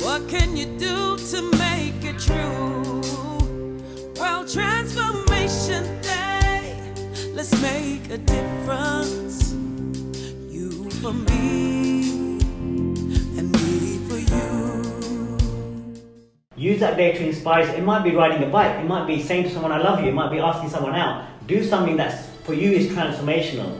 What can you do to make it true? World Transformation Day. Let's make a difference. You for me and me for you. Use that day to inspire. It might be riding a bike. It might be saying to someone, I love you. It might be asking someone out. Do something that's for you is transformational.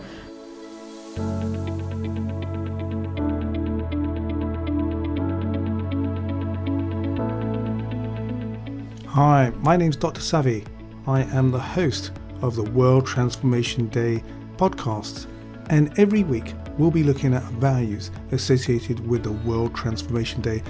Hi, my name's Dr. Savi. I am the host of the World Transformation Day podcast, and every week we'll be looking at values associated with the World Transformation Day.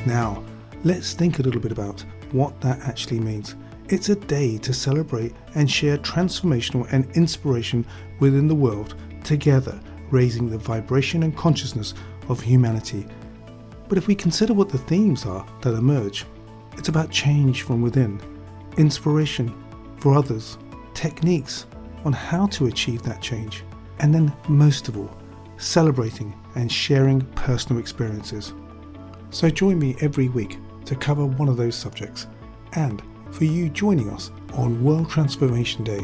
Now, let's think a little bit about what that actually means. It's a day to celebrate and share transformational and inspiration within the world together, raising the vibration and consciousness of humanity. But if we consider what the themes are that emerge, it's about change from within, inspiration for others, techniques on how to achieve that change, and then most of all, celebrating and sharing personal experiences. So join me every week to cover one of those subjects, and for you joining us on World Transformation Day.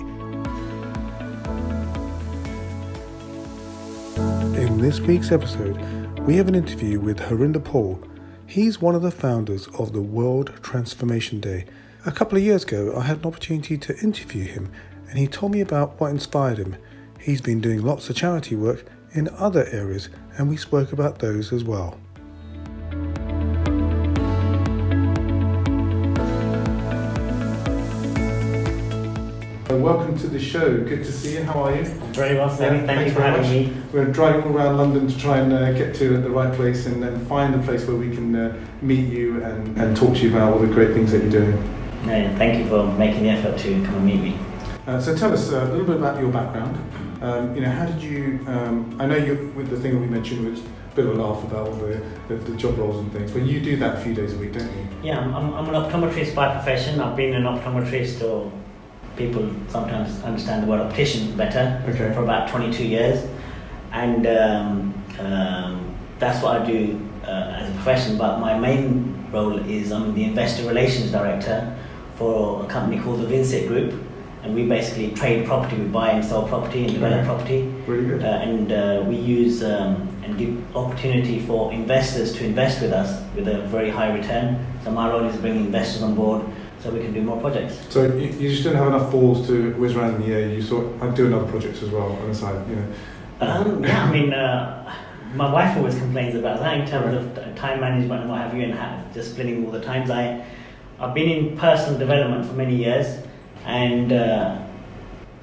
In this week's episode, we have an interview with Harinder Paul. He's one of the founders of the World Transformation Day. A couple of years ago, I had an opportunity to interview him, and he told me about what inspired him. He's been doing lots of charity work in other areas, and we spoke about those as well. Welcome to the show. Good to see you. How are you? Very well, Sammy. Thank you for having me. We're driving all around London to try and get to the right place and then find a place where we can meet you and talk to you about all the great things that you're doing. Yeah, thank you for making the effort to come and meet me. So tell us a little bit about your background. How did you? I know you with the thing that we mentioned, which a bit of a laugh about all the job roles and things, but you do that a few days a week, don't you? Yeah, I'm an optometrist by profession. I've been an optometrist, or people sometimes understand the word optician better, for about 22 years, and that's what I do as a profession. But my main role is I'm the investor relations director for a company called the Vincent Group, and we basically trade property. We buy and sell property and develop property. Really good. And we use and give opportunity for investors to invest with us with a very high return. So my role is bringing investors on board so we can do more projects. So you just didn't have enough balls to whiz around in the air. You thought, I'm doing other projects as well on the side, you know. My wife always complains about that in terms of time management and what have you, and just splitting all the times. I've been in personal development for many years, and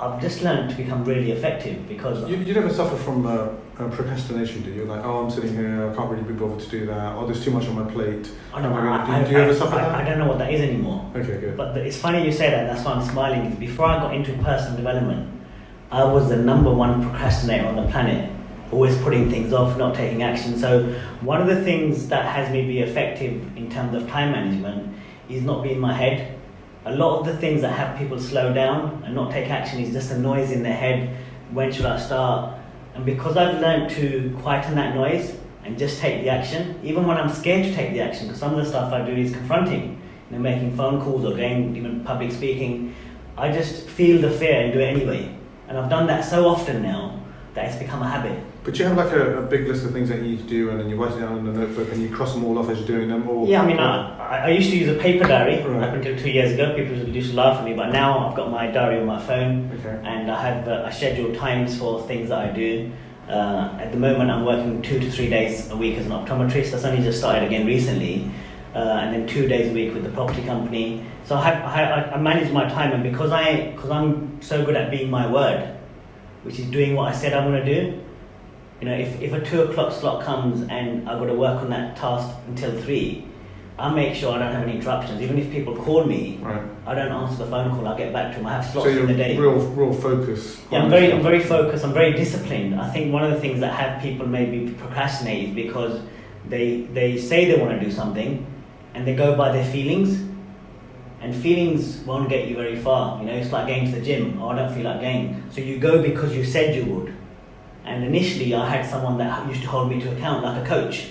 I've just learned to become really effective because... You never suffer from procrastination, do you? Like, I'm sitting here, I can't really be bothered to do that, there's too much on my plate. Do you ever suffer that? I don't know what that is anymore. Okay, good. But it's funny you say that, and that's why I'm smiling, is before I got into personal development, I was the number one procrastinator on the planet, always putting things off, not taking action. So one of the things that has me be effective in terms of time management is not be in my head. A lot of the things that have people slow down and not take action is just a noise in their head. When should I start? And because I've learned to quieten that noise and just take the action, even when I'm scared to take the action, because some of the stuff I do is confronting, making phone calls or going even public speaking, I just feel the fear and do it anyway. And I've done that so often now that it's become a habit. But you have like a big list of things that you need to do, and then you write it down in a notebook and you cross them all off as you're doing them? Or, yeah, I used to use a paper diary up until 2 years ago. People used to laugh at me, but now I've got my diary on my phone, and I have I schedule times for things that I do. At the moment, I'm working 2 to 3 days a week as an optometrist. That's only just started again recently, and then 2 days a week with the property company. So I manage my time, and because I'm so good at being my word, which is doing what I said I'm going to do. If a 2 o'clock slot comes and I've got to work on that task until 3, I make sure I don't have any interruptions. Even if people call me, I don't answer the phone call. I'll get back to them. I have slots in the day. So you're real focus. Yeah, I'm very focused. I'm very disciplined. I think one of the things that have people maybe procrastinate is because they say they want to do something and they go by their feelings. And feelings won't get you very far. It's like going to the gym. I don't feel like going. So you go because you said you would. And initially I had someone that used to hold me to account like a coach,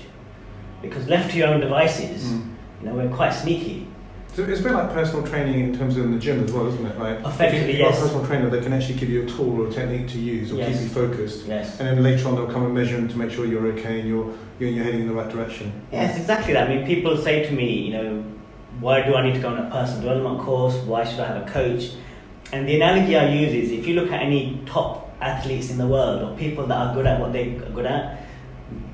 because left to your own devices, we're quite sneaky. So it's a bit like personal training in terms of in the gym as well, isn't it? Like effectively, if you've got a personal trainer that can actually give you a tool or a technique to use or keep you focused. Yes. And then later on they'll come and measure to make sure you're okay and you're heading in the right direction. Yes, exactly that. I mean, people say to me, why do I need to go on a personal development course? Why should I have a coach? And the analogy I use is, if you look at any top athletes in the world or people that are good at what they're good at,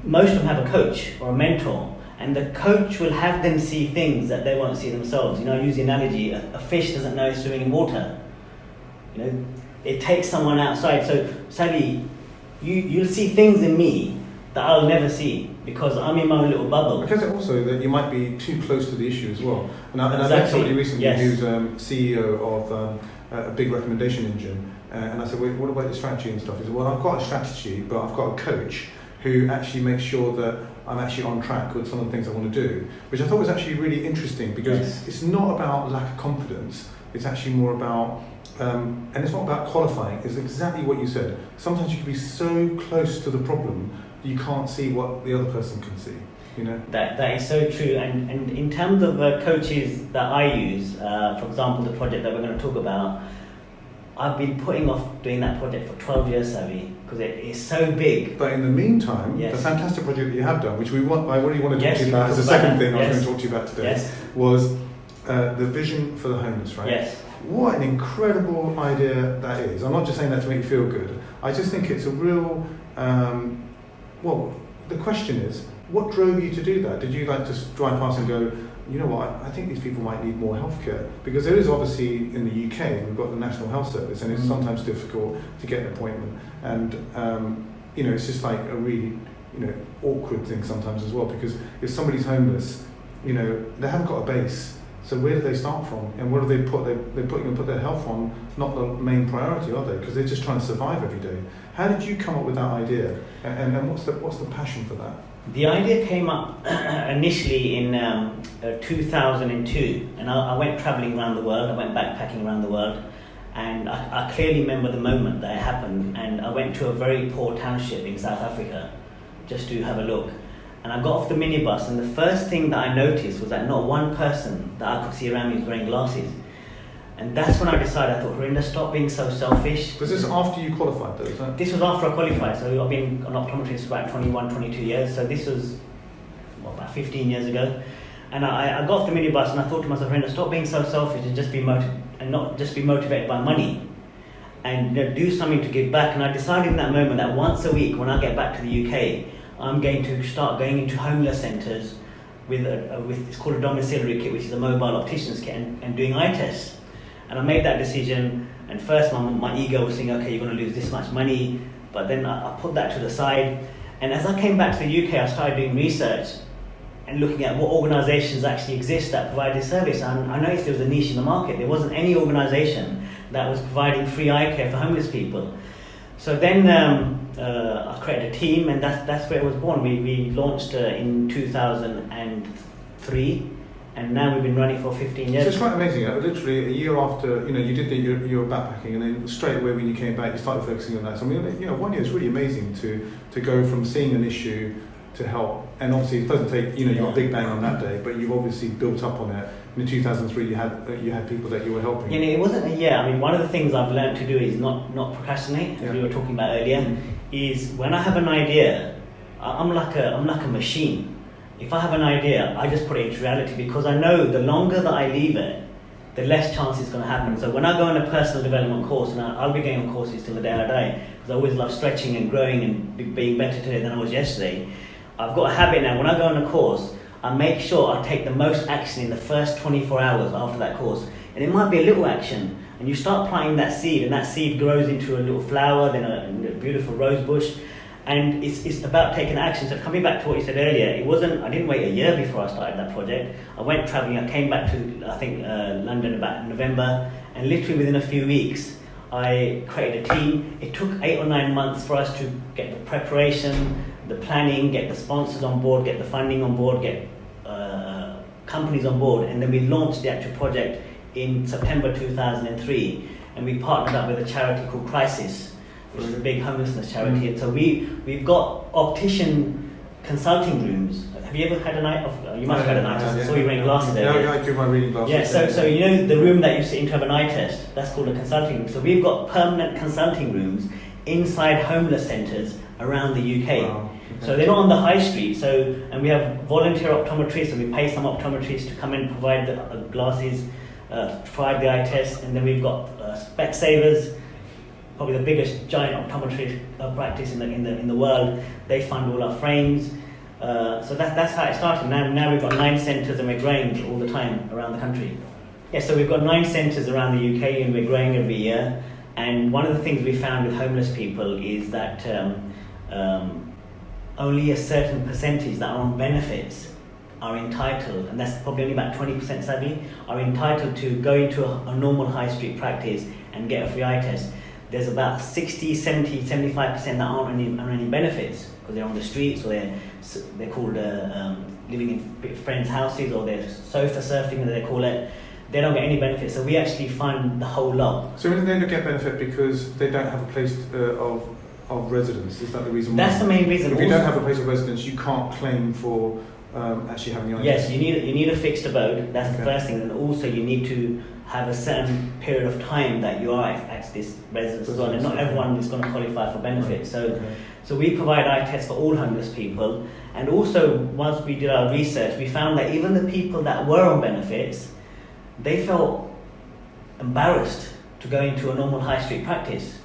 most of them have a coach or a mentor. And the coach will have them see things that they won't see themselves. I use the analogy, a fish doesn't know it's swimming in water. It takes someone outside. So Sally, you'll see things in me that I'll never see because I'm in my own little bubble. Because also that you might be too close to the issue as well. And I met somebody recently who's CEO of a big recommendation engine. And I said, well, what about your strategy and stuff? He said, well, I've got a strategy, but I've got a coach who actually makes sure that I'm actually on track with some of the things I want to do, which I thought was actually really interesting because it's not about lack of confidence, it's actually more about, and it's not about qualifying, it's exactly what you said. Sometimes you can be so close to the problem that you can't see what the other person can see. That is so true, and in terms of coaches that I use, for example, the project that we're going to talk about, I've been putting off doing that project for 12 years, Savi, because it is so big. But in the meantime, the fantastic project that you have done, which I really want to talk to you about as a second thing I was going to talk to you about today, was the vision for the homeless, right? Yes. What an incredible idea that is. I'm not just saying that to make you feel good. I just think it's a real, the question is, what drove you to do that? Did you just drive past and go, you know what, I think these people might need more healthcare? Because there is obviously, in the UK, we've got the National Health Service, and it's sometimes difficult to get an appointment. And, it's just like a really, awkward thing sometimes as well, because if somebody's homeless, they haven't got a base. So where do they start from? And what do they put? They're put their health on, not the main priority, are they? Because they're just trying to survive every day. How did you come up with that idea? And what's the passion for that? The idea came up initially in 2002, and I went travelling around the world. I went backpacking around the world, and I clearly remember the moment that it happened. And I went to a very poor township in South Africa just to have a look. And I got off the minibus, and the first thing that I noticed was that not one person that I could see around me was wearing glasses. And that's when I decided, I thought, Harinder, stop being so selfish. Was this after you qualified though, is that? This was after I qualified, so I've been an optometrist for about 21, 22 years, so this was about 15 years ago. And I got off the minibus and I thought to myself, Harinder, stop being so selfish and not just be motivated by money, and do something to give back. And I decided in that moment that once a week when I get back to the UK, I'm going to start going into homeless centres with it's called a domiciliary kit, which is a mobile optician's kit, and doing eye tests. And I made that decision, and first my ego was saying, okay, you're going to lose this much money, but then I put that to the side. And as I came back to the UK, I started doing research and looking at what organisations actually exist that provide this service. And I noticed there was a niche in the market. There wasn't any organisation that was providing free eye care for homeless people. So then I created a team, and that's where it was born. We launched in 2003. And now we've been running for 15 years. So it's quite amazing. Literally a year after, you did your backpacking, and then straight away when you came back, you started focusing on that. So 1 year is really amazing to go from seeing an issue to help. And obviously it doesn't take, you got a big bang on that day, but you've obviously built up on it. In 2003, you had people that you were helping. It wasn't a year. I mean, one of the things I've learned to do is not procrastinate, as we were talking about earlier. Is when I have an idea, I'm like a machine. If I have an idea, I just put it into reality, because I know the longer that I leave it, the less chance it's going to happen. So when I go on a personal development course, and I'll be going on courses till the day I die, because I always love stretching and growing and being better today than I was yesterday, I've got a habit now. When I go on a course, I make sure I take the most action in the first 24 hours after that course. And it might be a little action, and you start planting that seed, and that seed grows into a little flower, then a beautiful rose bush. And it's about taking action. So coming back to what you said earlier, I didn't wait a year before I started that project. I went travelling, I came back to, I think, London about November, and literally within a few weeks, I created a team. It took 8 or 9 months for us to get the preparation, the planning, get the sponsors on board, get the funding on board, get companies on board, and then we launched the actual project in September 2003, and we partnered up with a charity called Crisis. which is a big homelessness charity. And so we've got optician consulting rooms. Have you ever had a night of? You must have had a night test. I saw you wearing glasses there. Yeah, I do my reading glasses. Yeah, so you know the room that you sit in to have an eye test, that's called a consulting room. So we've got permanent consulting rooms inside homeless centres around the UK. Wow. Okay. So they're not on the high street. And we have volunteer optometrists, so we pay some optometrists to come and provide the glasses, provide the eye test, and then we've got Specsavers, probably the biggest giant optometry practice in the world. They fund all our frames. So that's how it started. Now we've got 9 centres and we're growing all the time around the country. Yeah, so we've got 9 centres around the UK and we're growing every year. And one of the things we found with homeless people is that only a certain percentage that are on benefits are entitled, and that's probably only about 20% sadly, are entitled to go into a normal high street practice and get a free eye test. There's about 60, 70, 75% that aren't on any benefits because they're on the streets, or they're called living in friends' houses, or they're sofa surfing as they call it. They don't get any benefits, so we actually fund the whole lot. So they don't get benefit because they don't have a place of residence. Is that the reason why? That's the main reason. If you don't have a place of residence, you can't claim for actually having the eye Yes, test. you need a fixed abode. That's the first thing, and also you need to have a certain period of time that you are at this residence as well. And not everyone is going to qualify for benefits. So we provide eye tests for all homeless people. And also, once we did our research, we found that even the people that were on benefits, they felt embarrassed to go into a normal high street practice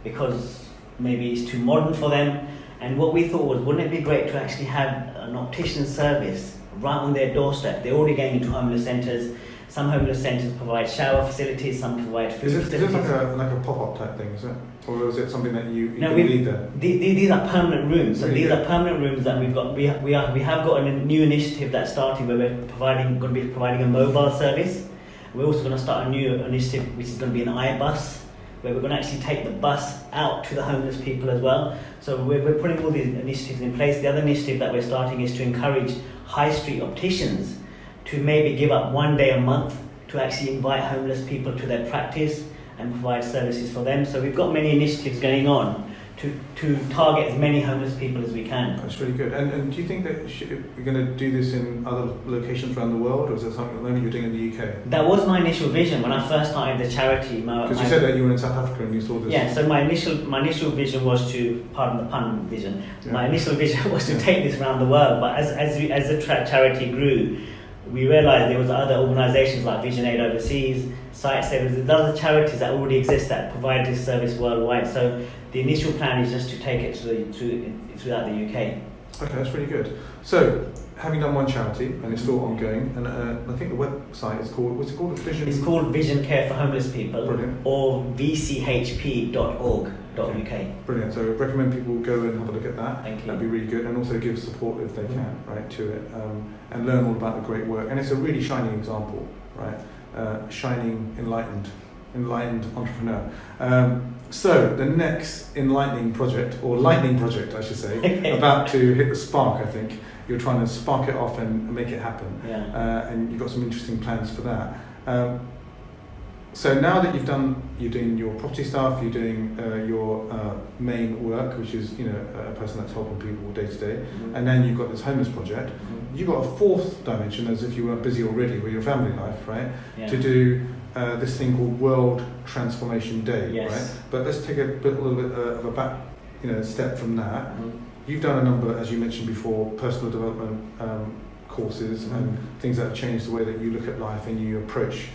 because maybe it's too modern for them. And what we thought was, wouldn't it be great to actually have an optician service right on their doorstep? They're already going into homeless centres. Some homeless centres provide shower facilities, some provide food facilities. Is it like a pop-up type thing, is it? Or is it something that you no, leave there? These are permanent rooms. So really? These are permanent rooms that we've got. We have got a new initiative that's starting where we're going to be providing a mobile service. We're also going to start a new initiative which is going to be an iBus, where we're going to actually take the bus out to the homeless people as well. So we're putting all these initiatives in place. The other initiative that we're starting is to encourage high street opticians to maybe give up one day a month to actually invite homeless people to their practice and provide services for them. So we've got many initiatives going on to target as many homeless people as we can. That's really good. And do you think that you're going to do this in other locations around the world, or is that something at the moment you're doing in the UK? That was my initial vision when I first started the charity. Because you said that you were in South Africa and you saw this. Yeah, so my initial vision was to, pardon the pun vision, my initial vision was to take this around the world. But as the charity grew, we realised there was other organisations like Vision Aid Overseas, Sight Savers, there's other charities that already exist that provide this service worldwide. So the initial plan is just to take it throughout the UK. Okay, that's really good. So, having done one charity, and it's still ongoing, and I think the website is called, what's it called? It's called Vision Care for Homeless People. Brilliant. Or vchp.org.uk. Brilliant. So I recommend people go and have a look at that. Thank you. That'd be really good, and also give support if they can, right, to it, and learn all about the great work. And it's a really shining example, right? Shining, enlightened entrepreneur. So the next enlightening project, or lightning project, I should say, about to hit the spark. I think you're trying to spark it off and make it happen. Yeah. And you've got some interesting plans for that. So now that you're doing your property stuff, you're doing your main work, which is a person that's helping people day to day, and then you've got this homeless project. You've got a fourth dimension, as if you weren't busy already with your family life, right? Yeah. To do this thing called World Transformation Day, Yes. right? But let's take a little bit of a back, step from that. You've done a number, as you mentioned before, personal development courses and things that have changed the way that you look at life and you approach.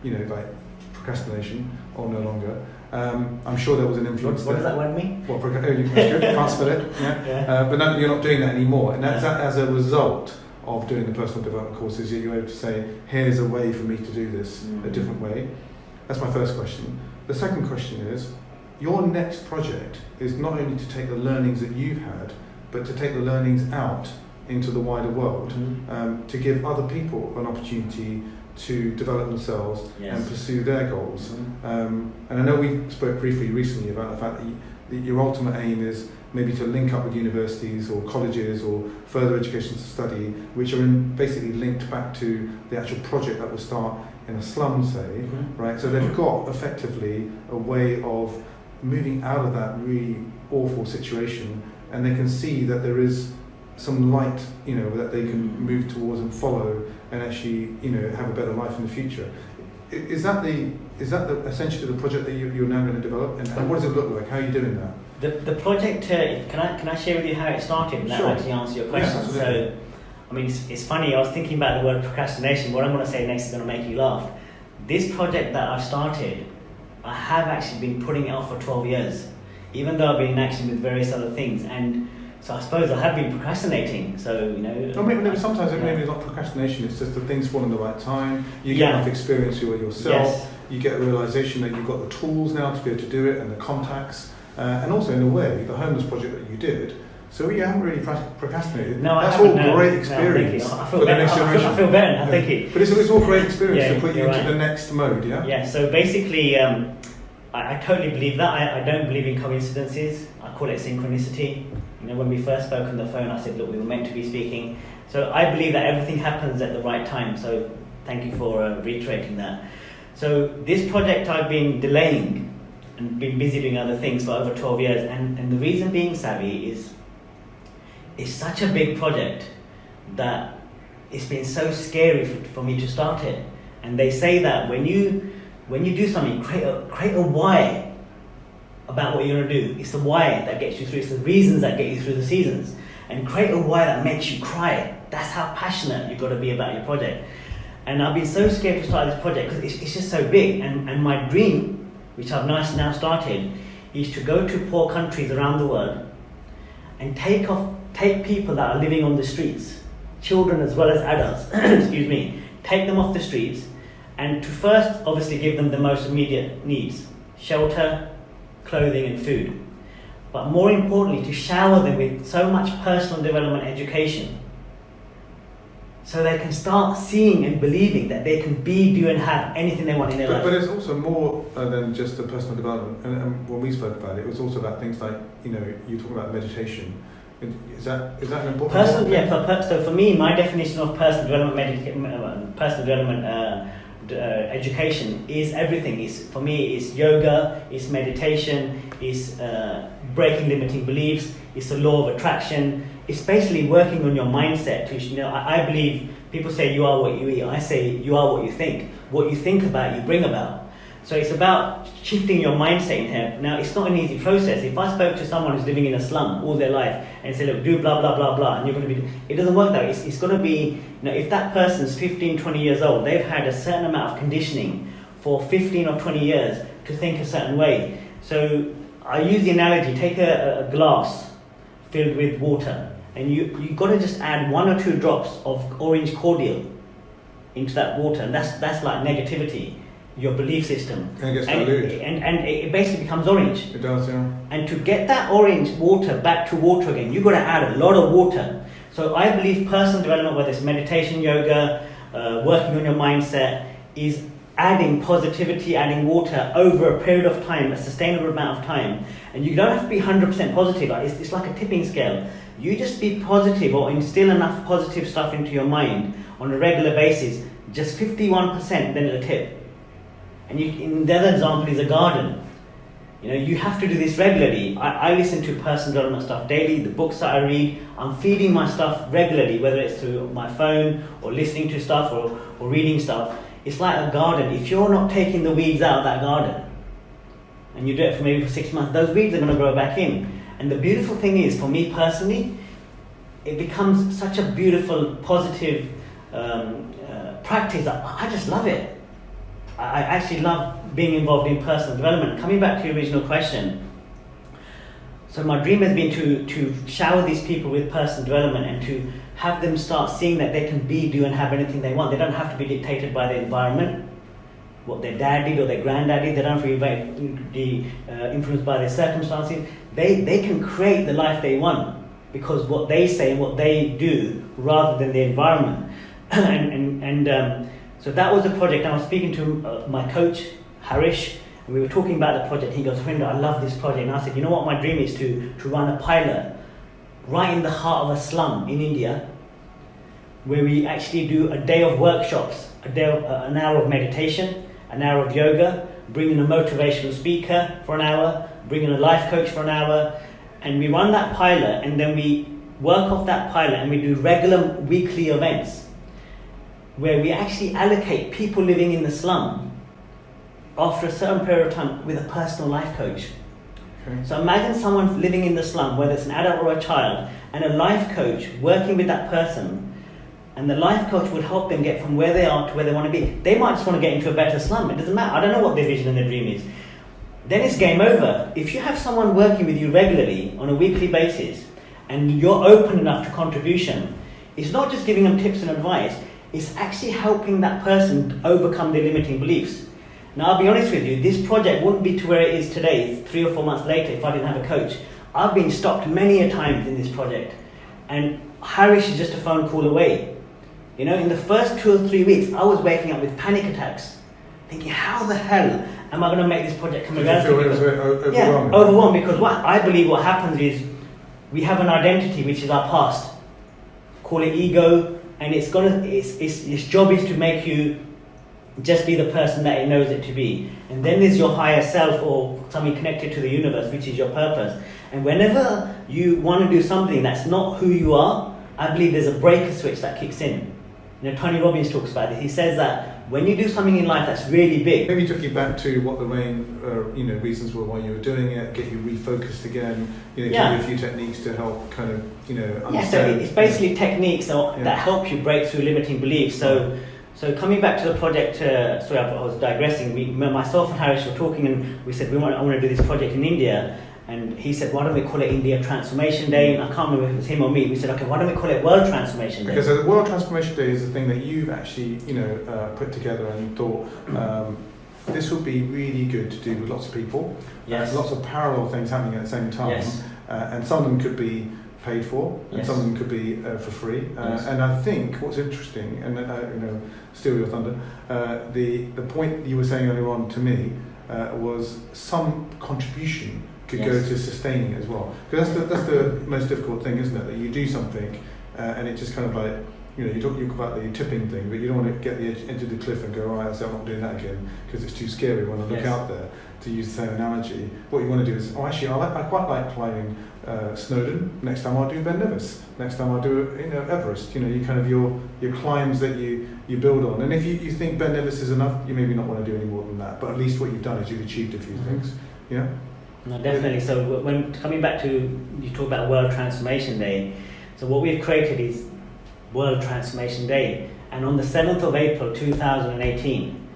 Like procrastination, or no longer. I'm sure there was an influence What there. does that word mean? Well, that's good. Can't spell it. Yeah. But now you're not doing that anymore, and that's as a result of doing the personal development courses. You're able to say, "Here's a way for me to do this a different way." That's my first question. The second question is, your next project is not only to take the learnings that you've had, but to take the learnings out into the wider world, to give other people an opportunity to develop themselves and pursue their goals. And I know we spoke briefly recently about the fact that your ultimate aim is maybe to link up with universities or colleges or further education to study, which are basically linked back to the actual project that will start in a slum, say, right? So they've got effectively a way of moving out of that really awful situation, and they can see that there is some light, that they can move towards and follow, and actually, have a better life in the future. Is that essentially the project that you're now going to develop, and what does it look like? How are you doing that? The project, can I share with you how it started, and that will actually answer your question? Yeah, so, I mean, it's funny, I was thinking about the word procrastination. What I'm going to say next is going to make you laugh. This project that I've started, I have actually been putting it off for 12 years, even though I've been in action with various other things. And so I suppose I have been procrastinating. So, maybe sometimes maybe it's not procrastination, it's just that things fall in the right time, you get enough experience with yourself, you get a realisation that you've got the tools now to be able to do it, and the contacts, and also in a way, the homeless project that you did. So you haven't really procrastinated. No, that's all great experience for the next generation. I feel better. I think but it's all great experience to put you into the next mode. Yeah. Yeah. So basically, I totally believe that. I don't believe in coincidences. I call it synchronicity. When we first spoke on the phone, I said, look, we were meant to be speaking. So I believe that everything happens at the right time. So thank you for reiterating that. So this project I've been delaying and been busy doing other things for over 12 years, and the reason being, Savvy, is it's such a big project that it's been so scary for me to start it. And they say that when you do something, create a why about what you're going to do. It's the why that gets you through. It's the reasons that get you through the seasons. And create a why that makes you cry. That's how passionate you've got to be about your project. And I've been so scared to start this project because it's just so big. And my dream, which I've now started, is to go to poor countries around the world and take people that are living on the streets, children as well as adults, excuse me, take them off the streets, and to first obviously give them the most immediate needs, shelter, clothing and food. But more importantly, to shower them with so much personal development education so they can start seeing and believing that they can do and have anything they want in their life. But it's also more than just the personal development. And when we spoke about it, it was also about things like, you talk about meditation. Is that an important So for me, my definition of personal development education is everything. For me, it's yoga, it's meditation, it's breaking limiting beliefs, it's the law of attraction. It's basically working on your mindset. I believe people say you are what you eat. I say you are what you think. What you think about, you bring about. So it's about shifting your mindset in here. Now, it's not an easy process. If I spoke to someone who's living in a slum all their life and say, look, do blah, blah, blah, blah, and you're going to be... It doesn't work that way. It's going to be... if that person's 15, 20 years old, they've had a certain amount of conditioning for 15 or 20 years to think a certain way. So I use the analogy, take a glass filled with water, and you've got to just add 1 or 2 drops of orange cordial into that water, and that's like negativity. Your belief system, and it gets diluted, and it basically becomes orange. It does, yeah. And to get that orange water back to water again, you've got to add a lot of water. So I believe personal development, whether it's meditation, yoga, working on your mindset, is adding positivity, adding water over a period of time, a sustainable amount of time. And you don't have to be 100% positive. It's like a tipping scale. You just be positive or instill enough positive stuff into your mind on a regular basis, just 51%, then it'll tip. And in the other example is a garden. You have to do this regularly. I listen to personal development stuff daily, the books that I read. I'm feeding my stuff regularly, whether it's through my phone or listening to stuff or reading stuff. It's like a garden. If you're not taking the weeds out of that garden, and you do it for 6 months, those weeds are going to grow back in. And the beautiful thing is, for me personally, it becomes such a beautiful, positive practice. I just love it. I actually love being involved in personal development. Coming back to your original question, so my dream has been to shower these people with personal development and to have them start seeing that they can do and have anything they want. They don't have to be dictated by the environment, what their dad did or their granddad did. They don't have to be influenced by their circumstances. They can create the life they want because what they say and what they do rather than the environment. So that was the project. And I was speaking to my coach, Harish, and we were talking about the project. He goes, Harinder, I love this project. And I said, you know what my dream is? To run a pilot right in the heart of a slum in India, where we actually do a day of workshops, an hour of meditation, an hour of yoga, bring in a motivational speaker for an hour, bring in a life coach for an hour, and we run that pilot, and then we work off that pilot, and we do regular weekly events where we actually allocate people living in the slum after a certain period of time with a personal life coach. Okay. So imagine someone living in the slum, whether it's an adult or a child, and a life coach working with that person, and the life coach would help them get from where they are to where they want to be. They might just want to get into a better slum. It doesn't matter. I don't know what their vision and their dream is. Then it's game over. If you have someone working with you regularly on a weekly basis, and you're open enough to contribution, it's not just giving them tips and advice, it's actually helping that person overcome their limiting beliefs. Now, I'll be honest with you, this project wouldn't be to where it is today, 3 or 4 months later, if I didn't have a coach. I've been stopped many a times in this project, and Harish is just a phone call away. You know, in the first 2 or 3 weeks, I was waking up with panic attacks, thinking, how the hell am I going to make this project come around? Did you feel it was overwhelming? Yeah, overwhelmed, because I believe what happens is we have an identity which is our past. Call it ego, and its job is to make you just be the person that it knows it to be. And then there's your higher self, or something connected to the universe, which is your purpose. And whenever you want to do something that's not who you are, I believe there's a breaker switch that kicks in. You know, Tony Robbins talks about it. He says that when you do something in life that's really big. Maybe took you back to what the main reasons were why you were doing it, get you refocused again, give you a few techniques to help kind of, understand. Yeah, so it's basically techniques that help you break through limiting beliefs. So coming back to the project, sorry, I was digressing. Myself and Harish were talking, and we said I want to do this project in India. And he said, why don't we call it India Transformation Day? And I can't remember if it was him or me. We said, okay, why don't we call it World Transformation Day? Okay, so the World Transformation Day is the thing that you've actually, put together and thought this would be really good to do with lots of people. Yes. Lots of parallel things happening at the same time. Yes. And some of them could be paid for, and Yes. some of them could be for free. Yes. And I think what's interesting, and steal your thunder, the point you were saying earlier on to me was some contribution could go to sustaining it as well. Because that's the most difficult thing, isn't it? That you do something and it just kind of like, you talk about the tipping thing, but you don't want to get the edge of the cliff and go, all right, so I'm not doing that again, because it's too scary when I look out there, to use the same analogy. What you want to do is, I quite like climbing Snowdon. Next time I'll do Ben Nevis. Next time I'll do Everest. You kind of your climbs that you build on. And if you think Ben Nevis is enough, you maybe not want to do any more than that. But at least what you've done is you've achieved a few things. Yeah. No, definitely. So when coming back to, you talk about World Transformation Day. So what we've created is World Transformation Day. And on the 7th of April 2018,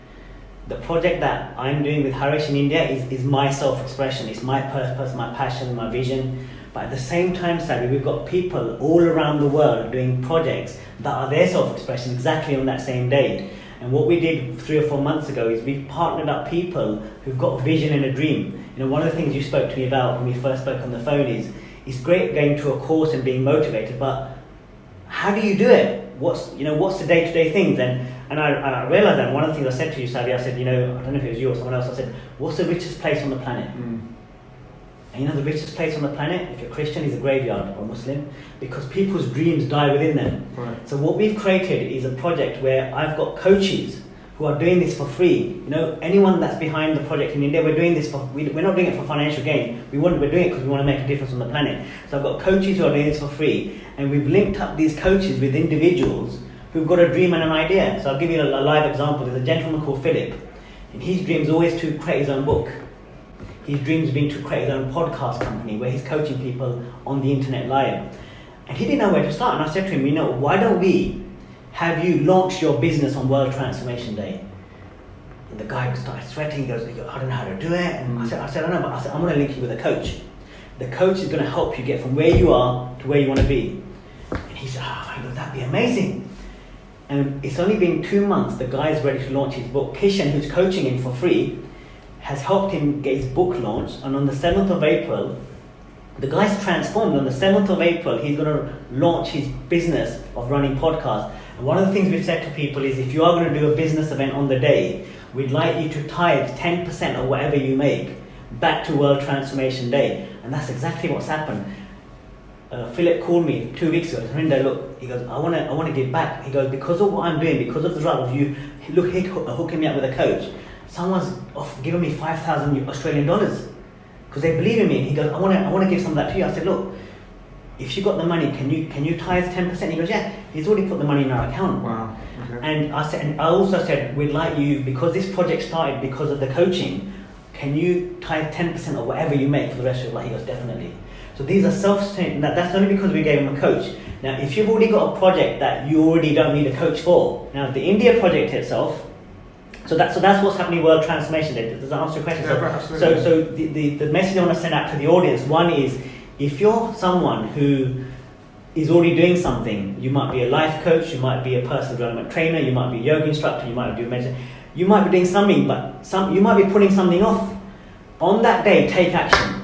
the project that I'm doing with Harish in India is my self-expression. It's my purpose, my passion, my vision. But at the same time, sadly, we've got people all around the world doing projects that are their self-expression exactly on that same day. And what we did 3 or 4 months ago is we've partnered up people who've got a vision and a dream. One of the things you spoke to me about when we first spoke on the phone is it's great going to a course and being motivated, but how do you do it? What's the day-to-day things? And I realised that one of the things I said to you, Savi, I said, I don't know if it was you or someone else, I said, what's the richest place on the planet? And the richest place on the planet, if you're Christian, is a graveyard, or Muslim, because people's dreams die within them. Right. So what we've created is a project where I've got coaches who are doing this for free. Anyone that's behind the project in India, we're doing this we're not doing it for financial gain. We're doing it because we want to make a difference on the planet. So I've got coaches who are doing this for free, and we've linked up these coaches with individuals who've got a dream and an idea. So I'll give you a live example. There's a gentleman called Philip, and his dream is always to create his own book. His dream has been to create his own podcast company where he's coaching people on the internet live. And he didn't know where to start. And I said to him, why don't we have you launch your business on World Transformation Day? And the guy started sweating. He goes, I don't know how to do it. And I said, I know, but I'm going to link you with a coach. The coach is going to help you get from where you are to where you want to be. And he said, that'd be amazing. And it's only been 2 months. The guy's ready to launch his book. Kishan, who's coaching him for free, has helped him get his book launched. And on the 7th of April, the guy's transformed. On the 7th of April, he's going to launch his business of running podcasts. And one of the things we've said to people is, if you are going to do a business event on the day, we'd like you to tithe 10% of whatever you make back to World Transformation Day. And that's exactly what's happened. Philip called me 2 weeks ago. Harinder, look, he goes, I want to give back. He goes, because of what I'm doing, because of the struggles, hooking me up with a coach. Someone's giving me 5,000 Australian dollars. because they believe in me. He goes, I want to give some of that to you. I said, look, if you got the money, can you tithe 10%? He goes, yeah. He's already put the money in our account. Wow. Okay. And I also said, we'd like you, because this project started because of the coaching, can you tithe 10% of whatever you make for the rest of your life? He goes, definitely. So these are self-sustained. That's only because we gave him a coach. Now, if you've already got a project that you already don't need a coach for, now the India project itself, so that's what's happening World Transformation Day. Does that answer your question? Yeah, absolutely. So the message I want to send out to the audience, one is, if you're someone who is already doing something, you might be a life coach, you might be a personal development trainer, you might be a yoga instructor, you might be doing meditation, you might be doing something, but you might be putting something off. On that day, take action.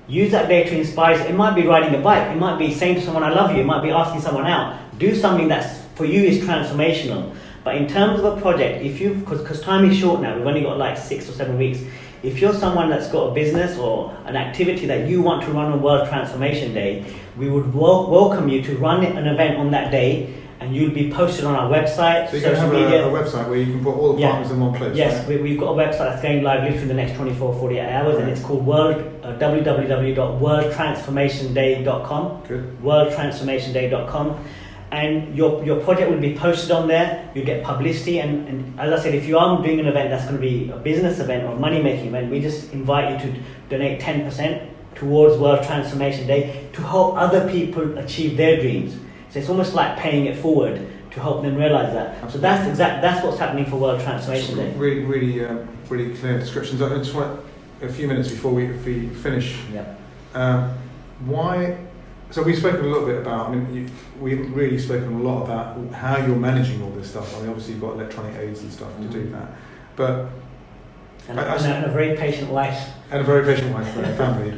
Use that day to inspire. It might be riding a bike, it might be saying to someone, I love you, it might be asking someone out. Do something that's, for you, is transformational. But in terms of a project, because time is short now, we've only got like 6 or 7 weeks. If you're someone that's got a business or an activity that you want to run on World Transformation Day, we would welcome you to run an event on that day, and you'll be posted on our website, so you're social going to media. have a website where you can put all the partners in one place. Yes, right? we've got a website that's going live literally in the next 24, 48 hours, and it's called www.worldtransformationday.com. Good. Worldtransformationday.com. And your project will be posted on there. You'll get publicity, and as I said, if you are doing an event that's going to be a business event or a money-making event, we just invite you to donate 10% towards World Transformation Day to help other people achieve their dreams. So it's almost like paying it forward to help them realize that. Absolutely. So that's what's happening for World Transformation Day. Really clear descriptions. I just want a few minutes before we finish. Yep. Why? So we've spoken a little bit about. We haven't really spoken a lot about how you're managing all this stuff. Obviously you've got electronic aids and stuff to do that, but and a very patient wife. And a very patient wife and family.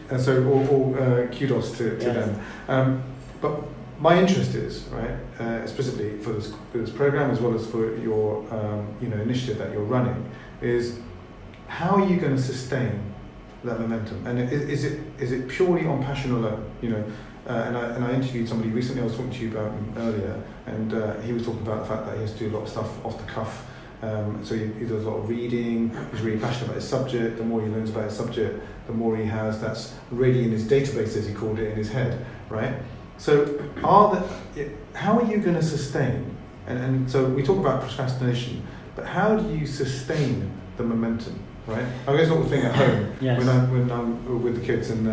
And so all kudos to them. But my interest is, right, specifically for this program as well as for your initiative that you're running, is how are you going to sustain that momentum? And is it purely on passion alone? And I interviewed somebody recently. I was talking to you about him earlier, and he was talking about the fact that he has to do a lot of stuff off the cuff. So he does a lot of reading. He's really passionate about his subject. The more he learns about his subject, the more he has. That's really in his database, as he called it, in his head, right? So how are you going to sustain? And so we talk about procrastination, but how do you sustain the momentum, right? I guess the thing at home, yes. when I'm with the kids and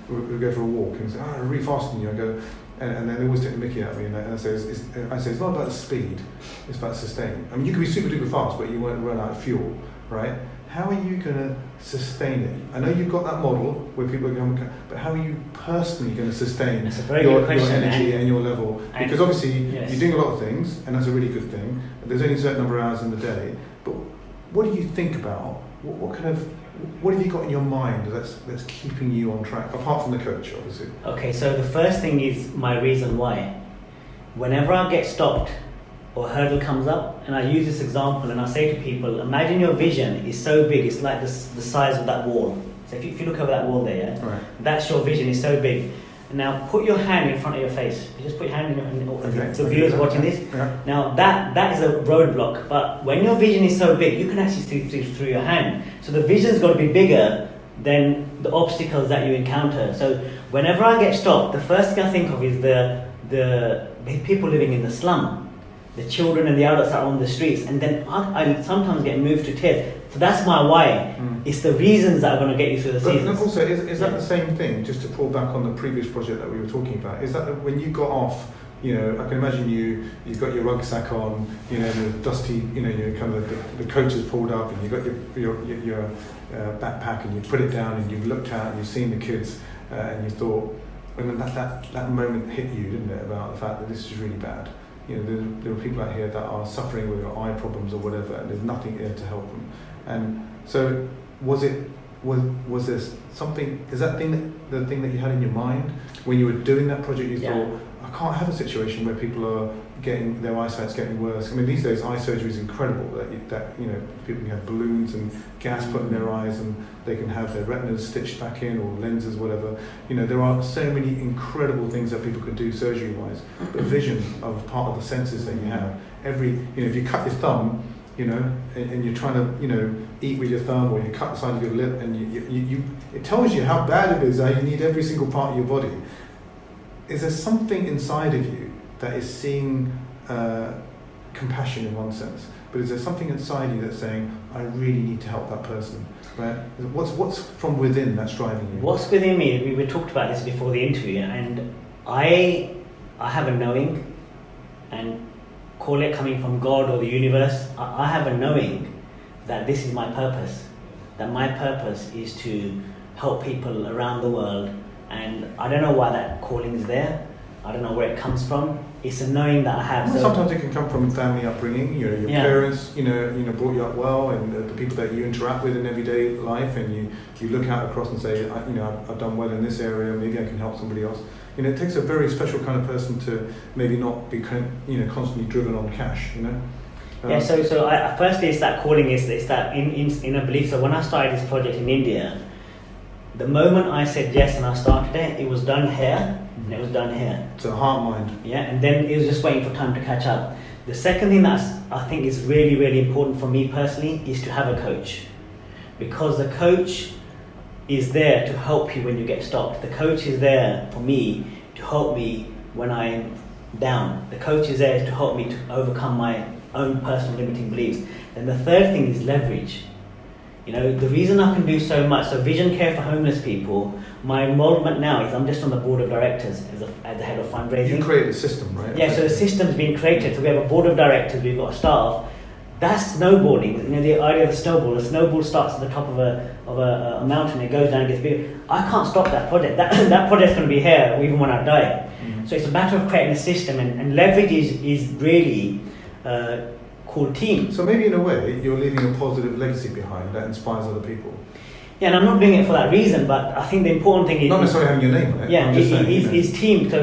we go for a walk and say, I'm really fast on you, I go, and then they always take the mickey out of me, and I say it's not about the speed, it's about sustain. You can be super duper fast, but you won't run out of fuel, right? How are you going to sustain it? I know you've got that model where people are going, but how are you personally going to sustain your energy and your level? Because obviously you're doing a lot of things, and that's a really good thing. There's only a certain number of hours in the day, but what do you think about? What have you got in your mind that's keeping you on track, apart from the coach, obviously? Okay, so the first thing is my reason why. Whenever I get stopped or a hurdle comes up, and I use this example and I say to people, imagine your vision is so big, it's like the size of that wall. So if you look over that wall there, yeah? Right. That's your vision, is so big. And now put your hand in front of your face. You just put your hand in the viewers watching this. Yeah. Now that is a roadblock, but when your vision is so big, you can actually see through your hand. So the vision's got to be bigger than the obstacles that you encounter. So whenever I get stopped, the first thing I think of is the people living in the slum, the children and the adults that are on the streets, and then I sometimes get moved to tears. So that's my why. It's the reasons that are going to get you through the seasons. But also, is that the same thing, just to pull back on the previous project that we were talking about, is that when you got off, I can imagine you've got your rucksack on, the dusty, kind of the coat is pulled up, and you've got your backpack, and you put it down, and you've looked out, and you've seen the kids, and you thought, and that moment hit you, didn't it, about the fact that this is really bad. There are people out here that are suffering with eye problems or whatever, and there's nothing here to help them. And so, was there something? Is that the thing that you had in your mind when you were doing that project? You thought, I can't have a situation where people are getting their eyesight's getting worse. These days eye surgery is incredible. That people can have balloons and gas put in their eyes, and they can have their retinas stitched back in, or lenses, whatever. There are so many incredible things that people can do surgery-wise. But vision of part of the senses that you have. If you cut your thumb, and you're trying to, eat with your thumb, or you cut the side of your lip, and you it tells you how bad it is, how you need every single part of your body. Is there something inside of you that is seeing compassion in one sense, but is there something inside you that's saying, I really need to help that person? Right? What's from within that's driving you? What's within me? We talked about this before the interview, and I have a knowing, and call it coming from God or the universe. I have a knowing that this is my purpose. That my purpose is to help people around the world, and I don't know why that calling is there. I don't know where it comes from. It's a knowing that I have. Well, sometimes it can come from family upbringing. Your parents, brought you up well, and the people that you interact with in everyday life, and you look out across and say, I've done well in this area. Maybe I can help somebody else. It takes a very special kind of person to maybe not be constantly driven on cash. So I, firstly, it's that calling. It's that in a belief. So when I started this project in India, the moment I said yes and I started it, it was done here. And it was done here. So heart, mind. Yeah, and then it was just waiting for time to catch up. The second thing that I think is really, really important for me personally is to have a coach. Because the coach is there to help you when you get stopped. The coach is there for me to help me when I'm down. The coach is there to help me to overcome my own personal limiting beliefs. And the third thing is leverage. The reason I can do so much, so Vision Care for Homeless People, my involvement now is I'm just on the board of directors as the head of fundraising. You created a system, right? Yeah, so the system's been created. So we have a board of directors, we've got staff. That's snowboarding. The idea of the snowball starts at the top of a mountain, it goes down and gets bigger. I can't stop that project. That project's going to be here even when I die. Mm-hmm. So it's a matter of creating a system, and leverage is really called team. So maybe in a way you're leaving a positive legacy behind that inspires other people. Yeah, and I'm not doing it for that reason, but I think the important thing is not necessarily having your name on it. Yeah, is team. So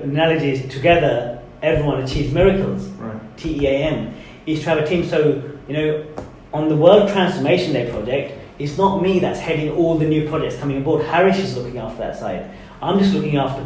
analogy is together everyone achieves miracles. Right. TEAM is to have a team. So on the World Transformation Day project, it's not me that's heading all the new projects coming aboard. Harish is looking after that side. I'm just looking after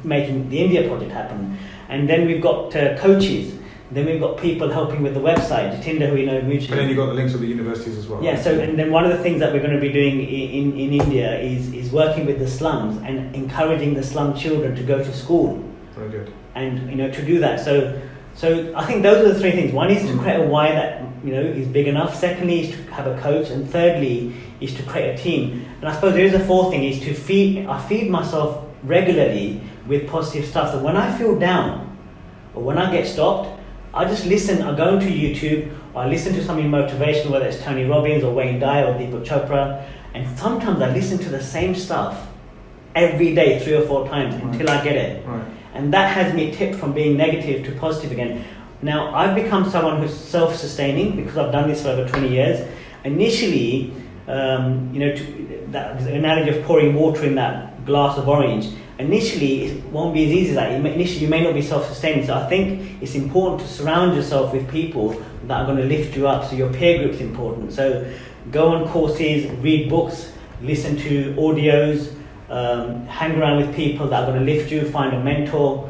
making the India project happen. And then we've got coaches. Then we've got people helping with the website, Jatinder, who we know mutually. And then you've got the links with the universities as well. Yeah, so and then one of the things that we're going to be doing in India is working with the slums and encouraging the slum children to go to school. Very good. And to do that. So I think those are the three things. One is to create a why that is big enough. Secondly is to have a coach, and thirdly is to create a team. And I suppose there is a fourth thing is to feed myself regularly with positive stuff. So when I feel down or when I get stopped, I just listen. I go into YouTube, or I listen to something motivational, whether it's Tony Robbins or Wayne Dyer or Deepak Chopra, and sometimes I listen to the same stuff every day 3 or 4 times until I get it. Right. And that has me tipped from being negative to positive again. Now, I've become someone who's self-sustaining because I've done this for over 20 years. Initially, that analogy of pouring water in that glass of orange, initially it won't be as easy as that. Initially you may not be self-sustaining. So I think it's important to surround yourself with people that are going to lift you up. So your peer group's important. So go on courses, read books, listen to audios, hang around with people that are going to lift you, find a mentor.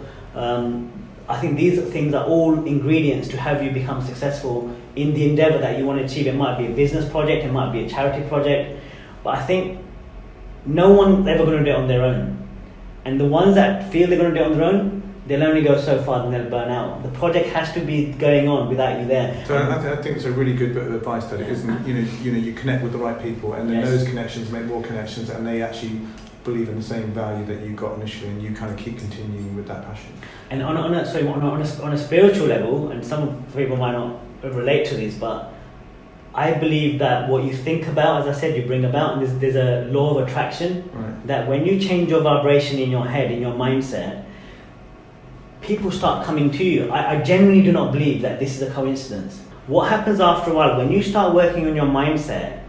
I think these things are all ingredients to have you become successful in the endeavor that you want to achieve. It might be a business project, it might be a charity project, but I think no one's ever going to do it on their own. And the ones that feel they're going to do it on their own, they'll only go so far and they'll burn out. The project has to be going on without you there. So I think it's a really good bit of advice that it isn't, you connect with the right people, and then those connections make more connections, and they actually believe in the same value that you got initially, and you kind of keep continuing with that passion. And on a spiritual level, and some people might not relate to this, but I believe that what you think about, as I said, you bring about, and there's a law of attraction, right, that when you change your vibration in your head, in your mindset, people start coming to you. I genuinely do not believe that this is a coincidence. What happens after a while, when you start working on your mindset,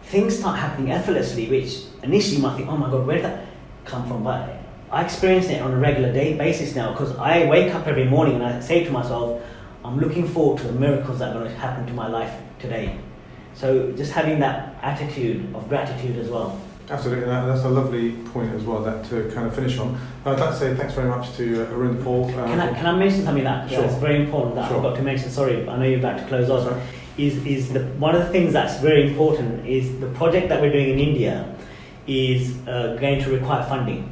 things start happening effortlessly, which initially you might think, oh my God, where did that come from? But I experience it on a regular day basis now, because I wake up every morning and I say to myself, I'm looking forward to the miracles that are going to happen to my life today. So just having that attitude of gratitude as well. Absolutely, that's a lovely point as well, that to kind of finish on. I'd like to say thanks very much to Harinder Paul. Can I mention something that's very important that I forgot to mention? Sorry, I know you're about to close off. Sorry. One of the things that's very important is the project that we're doing in India is going to require funding,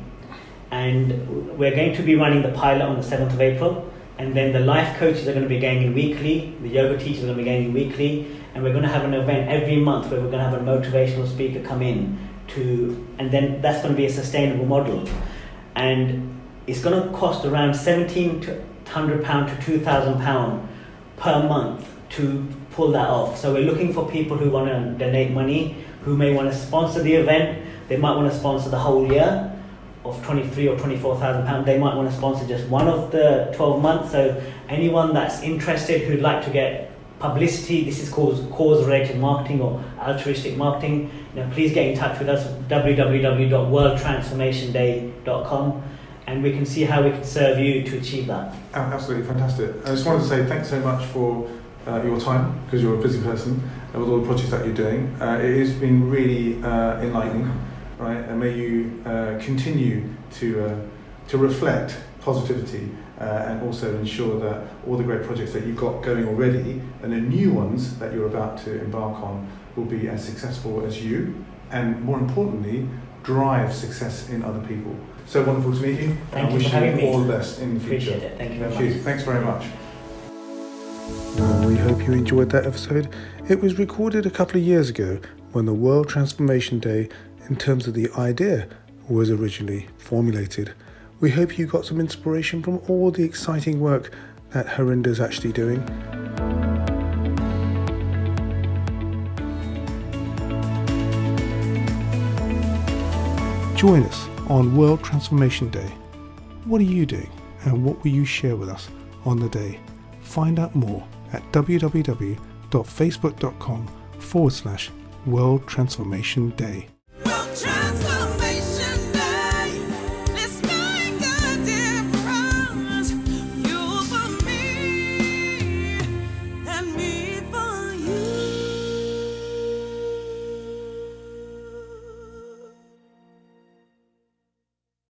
and we're going to be running the pilot on the 7th of April, and then the life coaches are going to be going in weekly, the yoga teachers are going to be going in weekly, and we're going to have an event every month where we're going to have a motivational speaker come in and then that's going to be a sustainable model, and it's going to cost around £1,700 to £2,000 per month to pull that off. So we're looking for people who want to donate money, who may want to sponsor the event. They might want to sponsor the whole year of £23,000 or £24,000. They might want to sponsor just one of the 12 months. So anyone that's interested who'd like to get publicity, this is called cause-related marketing or altruistic marketing, please get in touch with us at www.worldtransformationday.com, and we can see how we can serve you to achieve that. Absolutely fantastic. I just wanted to say thanks so much for your time, because you're a busy person with all the projects that you're doing. It has been really enlightening, right? And may you continue to reflect positivity and also ensure that all the great projects that you've got going already and the new ones that you're about to embark on will be as successful as you, and more importantly, drive success in other people. So wonderful to meet you. Thank you for for having me. All the best in the future. Appreciate it. Thank you very much. Thanks very much. Well, we hope you enjoyed that episode. It was recorded a couple of years ago when the World Transformation Day, in terms of the idea, was originally formulated. We hope you got some inspiration from all the exciting work that Harinder's actually doing. Join us on World Transformation Day. What are you doing, and what will you share with us on the day? Find out more at www.facebook.com/World Transformation Day.